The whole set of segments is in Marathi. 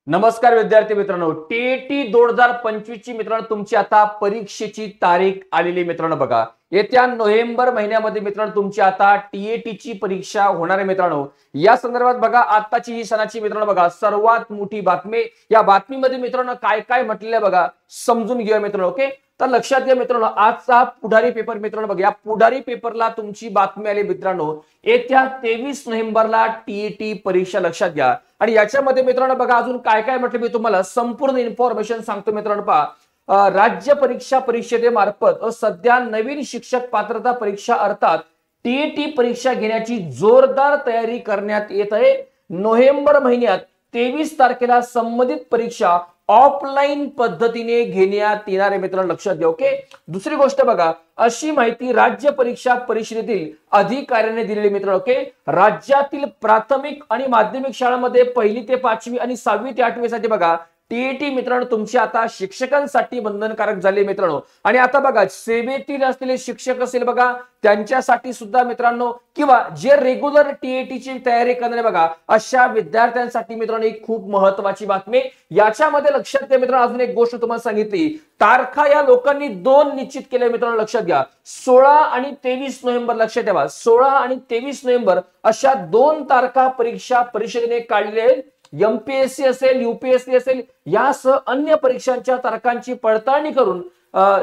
नमस्कार विद्यार्थी मित्रांनो, टीईटी 2025 ची मित्रांनो तुमची आता परीक्षेची तारीख आलेली मित्रांनो बघा. येत्या नोव्हेंबर महिन्यामध्ये मित्रांनो तुमची आता टीईटी ची परीक्षा होणार आहे मित्रांनो. या संदर्भात बघा आताची ही सणाची मित्रांनो बघा सर्वात मोठी बातमी. या बातमीमध्ये मित्रांनो काय काय म्हटलेलं बघा समजून घेऊया मित्रांनो. ओके, तर लक्षात घ्या मित्रांनो, आजचा पुढारी पेपर मित्रांनो बघा, या पुढारी पेपरला तुमची बातमी आली मित्रांनो. येत्या 23 नोव्हेंबरला टीईटी परीक्षा लक्षात घ्या. आणि याच्यामध्ये मित्रांनो बघा अजून काय काय म्हटलं मी तुम्हाला संपूर्ण इन्फॉर्मेशन सांगतो मित्रांनो. पहा, राज्य परीक्षा परिषदेमार्फत सध्या नवीन शिक्षक पात्रता परीक्षा अर्थात टीईटी परीक्षा घेण्याची जोरदार तयारी करण्यात येत आहे. नोव्हेंबर महिन्यात 23 तारखेला संबंधित परीक्षा ऑफलाईन पद्धतीने घेण्यात येणार आहे मित्रांनो, लक्षात घ्या. ओके, दुसरी गोष्ट बघा, अशी माहिती राज्य परीक्षा परिषदेतील अधिकाऱ्याने दिलेली मित्रांनो. ओके, राज्यातील प्राथमिक आणि माध्यमिक शाळांमध्ये 1ली ते 5वी आणि 6वी ते 8वी साठी बघा टीईटी मित्रांनो तुमची आता शिक्षकांसाठी बंधनकारक झाले मित्रांनो. आणि आता बघा सेवेतील असलेले शिक्षक असेल बघा त्यांच्यासाठी सुद्धा मित्रांनो, किंवा जे रेग्युलर टीईटी ची तयारी करणारे बघा अशा विद्यार्थ्यांसाठी मित्रांनो एक खूप महत्वाची बातमी. याच्यामध्ये लक्षात घ्या मित्रांनो, अजून एक गोष्ट तुम्हाला सांगितली, तारखा या लोकांनी 2 निश्चित केल्या मित्रांनो, लक्षात घ्या. 16 आणि 23 नोव्हेंबर लक्षात ठेवा. 16 आणि 23 नोव्हेंबर अशा 2 तारखा परीक्षा परिषदेने काढलेल्या आहेत. एमपीएससी असेल, यूपीएससी असेल, यासह अन्य परीक्षांच्या तारखांची पडताळणी करून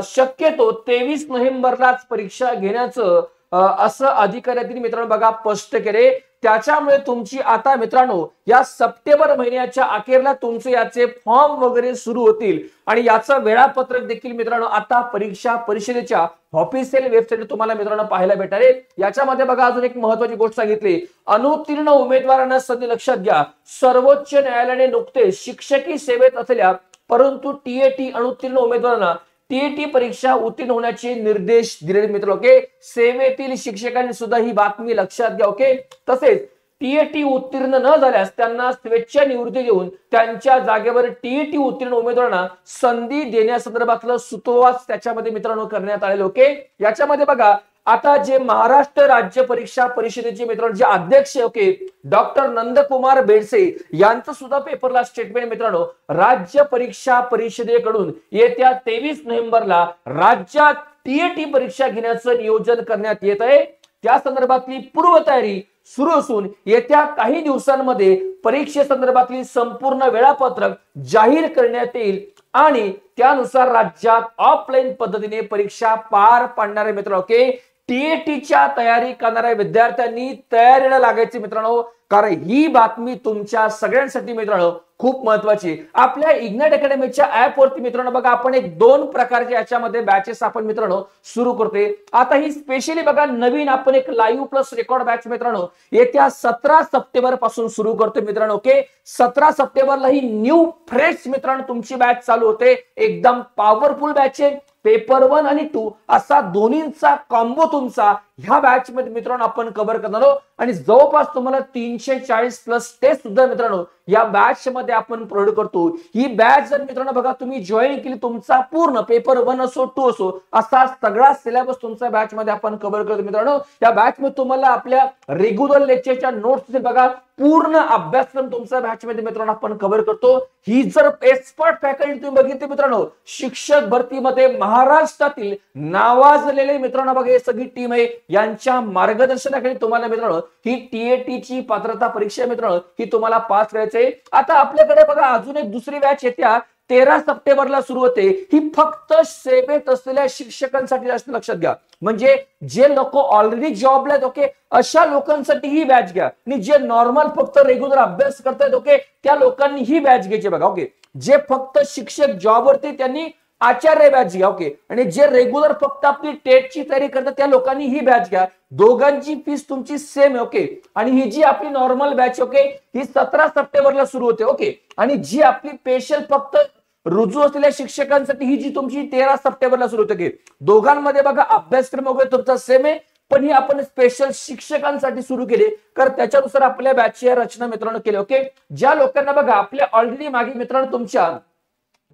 शक्यतो 23 नोव्हेंबरलाच परीक्षा घेण्याचं असं अधिकाऱ्यांनी मित्रांनो बघा स्पष्ट केले. त्याच्यामुळे तुमची आता मित्रांनो या सप्टेंबर महिन्याच्या अखेरला तुमचे याचे फॉर्म वगैरे सुरू होतील. आणि याचं वेळापत्रक देखील मित्रांनो आता परीक्षा परिषदेच्या ऑफिशियल वेबसाईट तुम्हाला मित्रांनो पाहायला भेटणार आहे. याच्यामध्ये बघा अजून एक महत्वाची गोष्ट सांगितली, अनुत्तीर्ण उमेदवारांना संधी लक्षात घ्या. सर्वोच्च न्यायालयाने नुकतेच शिक्षकी सेवेत असलेल्या परंतु टीईटी अनुत्तीर्ण उमेदवारांना टीईटी परीक्षा उत्तीर्ण होण्याचे निर्देश दिलेले मित्रांनो. ओके, सेवेतील शिक्षकांनी सुद्धा ही बातमी लक्षात घ्या. ओके, तसेच टीईटी उत्तीर्ण न झाल्यास त्यांना स्वेच्छा निवृत्ती देऊन त्यांच्या जागेवर टीईटी उत्तीर्ण उमेदवारांना संधी देण्यासंदर्भातलं सुतोवाच त्याच्यामध्ये मित्रांनो करण्यात आलेलं. ओके, याच्यामध्ये बघा आता जे महाराष्ट्र राज्य परीक्षा परिषदेचे मित्रांनो जे अध्यक्ष ओके डॉक्टर नंदकुमार बेडसे यांचं सुद्धा पेपरला स्टेटमेंट मित्रांनो, राज्य परीक्षा परिषदेकडून येत्या 23 नोव्हेंबरला राज्यात टीईटी परीक्षा घेण्याचं नियोजन करण्यात येत आहे. त्या संदर्भातली पूर्वतयारी सुरू असून येत्या काही दिवसांमध्ये परीक्षेसंदर्भातली संपूर्ण वेळापत्रक जाहीर करण्यात येईल आणि त्यानुसार राज्यात ऑफलाईन पद्धतीने परीक्षा पार पाडणारे मित्रांनो. ओके, टीईटीच्या तयारी करणाऱ्या विद्यार्थ्यांनी तयारीला लागायचे मित्रांनो, कारण ही बातमी तुमच्या सगळ्यांसाठी मित्रांनो खूप महत्वाची. आपल्या इग्नाइट अकॅडमीच्या ऍप वरती मित्रांनो बघा आपण एक 2 प्रकारचे याच्यामध्ये बॅचेस आपण मित्रांनो सुरू करतोय. आता ही स्पेशली बघा नवीन आपण एक लाईव्ह प्लस रेकॉर्ड बॅच मित्रांनो येत्या 17 सप्टेंबर पासून सुरू करतोय मित्रांनो. ओके, 17 सप्टेंबरला ही न्यू फ्रेश मित्रांनो तुमची बॅच चालू होते. एकदम पॉवरफुल बॅच आहे. पेपर 1 आणि 2 असा दोन्हींचा कॉम्बो तुमचा ह्या बॅच मध्ये मित्रांनो आपण कव्हर करणार आहोत. आणि जवळपास तुम्हाला 340 प्लस टेस्ट सुद्धा मित्रांनो या बॅच मध्ये आपण प्रोव्हाइड करतो. ही बॅच जर मित्रांनो बघा तुम्ही जॉईन केली, तुमचा पूर्ण पेपर 1 असो 2 असो असा सगळा सिलेबस तुमचा बॅच मध्ये आपण कव्हर करतो मित्रांनो. या बॅच मध्ये तुम्हाला आपल्या रेग्युलर लेक्चरच्या नोट्स बघा पूर्ण अभ्यासक्रम तुमचा बॅच मध्ये मित्रांनो आपण कव्हर करतो. ही जर एक्सपर्ट फॅकल्टी तुम्ही बघितली मित्रांनो शिक्षक भरतीमध्ये महाराष्ट्रातील नावाजलेले मित्रांनो बघा हे सगळी टीम आहे. यांच्या मार्गदर्शनाखाली तुम्हाला मित्रांनो ही टीईटी ची पात्रता परीक्षा मित्रांनो ही तुम्हाला पास करायची आहे. आता आपल्याकडे बघा अजून एक दुसरी बॅच येत्या 13 सप्टेंबरला सुरू होते. ही फक्त सेवेत असलेल्या शिक्षकांसाठी असते, लक्षात घ्या. म्हणजे जे लोक ऑलरेडी जॉबला आहेत ओके अशा लोकांसाठी ही बॅच घ्या. आणि जे नॉर्मल फक्त रेग्युलर अभ्यास करतायत ओके त्या लोकांनी ही बॅच घ्यायची बघा. ओके, जे फक्त शिक्षक जॉबवरती त्यांनी आचार्य बॅच घ्या. ओके, आणि जे रेग्युलर फक्त आपली टेटची तयारी करतात त्या लोकांनी ही बॅच घ्या. दोघांची फीस तुमची सेम आहे. ओके, आणि ही जी आपली नॉर्मल बॅच ओके ही 17 सप्टेंबरला सुरू होते. ओके, आणि जी आपली स्पेशल फक्त रुजू असलेल्या शिक्षकांसाठी ही जी तुमची 13 सप्टेंबरला सुरू होते. दोघांमध्ये बघा अभ्यासक्रम वगैरे तुमचा सेम आहे, पण ही आपण स्पेशल शिक्षकांसाठी सुरू केली कारण त्याच्यानुसार आपल्या बॅचची रचना मित्रांनो केली. ओके, ज्या लोकांना बघा आपल्या ऑलरेडी मागे मित्रांनो तुमच्या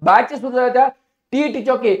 बॅच सुरू झाल्या टीईटी ओके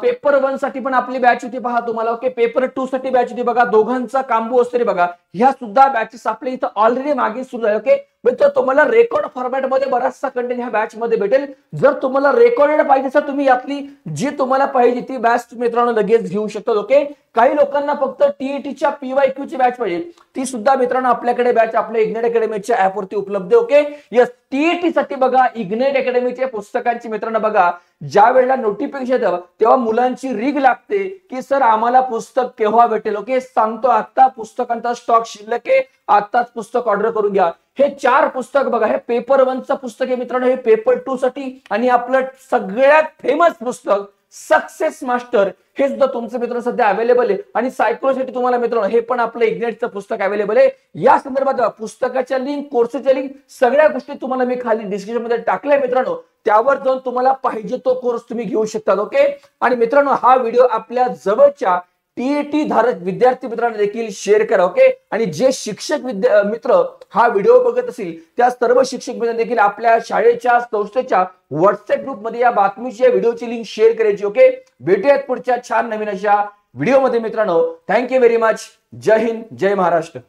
पेपर 1 साठी पण आपली बॅच होती पहा तुम्हाला. ओके, पेपर 2 साठी बॅच होती बघा. दोघांचा कांबो असतो बघा. ह्या सुद्धा बॅचेस आपल्या इथं ऑलरेडी मागे सुरू झाले. ओके, मित्र तुम्हाला रेकॉर्ड फॉर्मॅटमध्ये बराचसा कंटेंट ह्या बॅच मध्ये भेटेल. जर तुम्हाला रेकॉर्डेड पाहिजे तर तुम्ही यातली जी तुम्हाला पाहिजे ती बॅच मित्रांनो लगेच घेऊ शकता. ओके, काही लोकांना फक्त टीईटीच्या PYQ ची बॅच पाहिजे, ती सुद्धा मित्रांनो आपल्याकडे बॅच आपल्या इग्नाइट अकॅडमीच्या ऍप वरती उपलब्ध आहे. ओके, यस, टीईटी साठी बघा इग्नाइट अकॅडमीच्या पुस्तकांची मित्रांनो बघा ज्या वेळेला नोटिफिकेशन येतं तेव्हा मुलांची रीग लागते की सर आम्हाला पुस्तक केव्हा भेटेल. ओके, सांगतो आता पुस्तकांचा स्टॉक शिल्लक आहे, आताच पुस्तक ऑर्डर करून घ्या. हे 4 पुस्तक बघा, हे पेपर 1चं पुस्तक आहे मित्रांनो, हे पेपर 2 साठी, आणि आपलं सगळ्यात फेमस पुस्तक सक्सेस मास्टर हे सुद्धा तुमचं मित्र सध्या अवेलेबल आहे. आणि सायकोलॉजी तुम्हाला मित्रांनो हे पण आपलं इग्नाइटचं पुस्तक अवेलेबल आहे. या संदर्भात पुस्तकाच्या लिंक, कोर्सच्या लिंक, सगळ्या गोष्टी तुम्हाला मी खाली डिस्क्रिप्शन मध्ये टाकल्या मित्रांनो, त्यावर जाऊन तुम्हाला पाहिजे तो कोर्स तुम्ही घेऊ शकता. ओके, आणि मित्रांनो हा व्हिडिओ आपल्या जवळच्या टीईटी धारक विद्यार्थी मित्रांना देखील शेअर करा. ओके, आणि जे शिक्षक मित्र हा व्हिडिओ बघत असतील त्या सर्व शिक्षक मित्रांनी देखील आपल्या शाळेच्या संस्थेच्या व्हॉट्सअप ग्रुपमध्ये या बातमीची, या व्हिडिओची लिंक शेअर करायची. ओके, भेटूयात पुढच्या छान नवीन अशा व्हिडिओमध्ये मित्रांनो. Thank you very much. जय हिंद, जय महाराष्ट्र.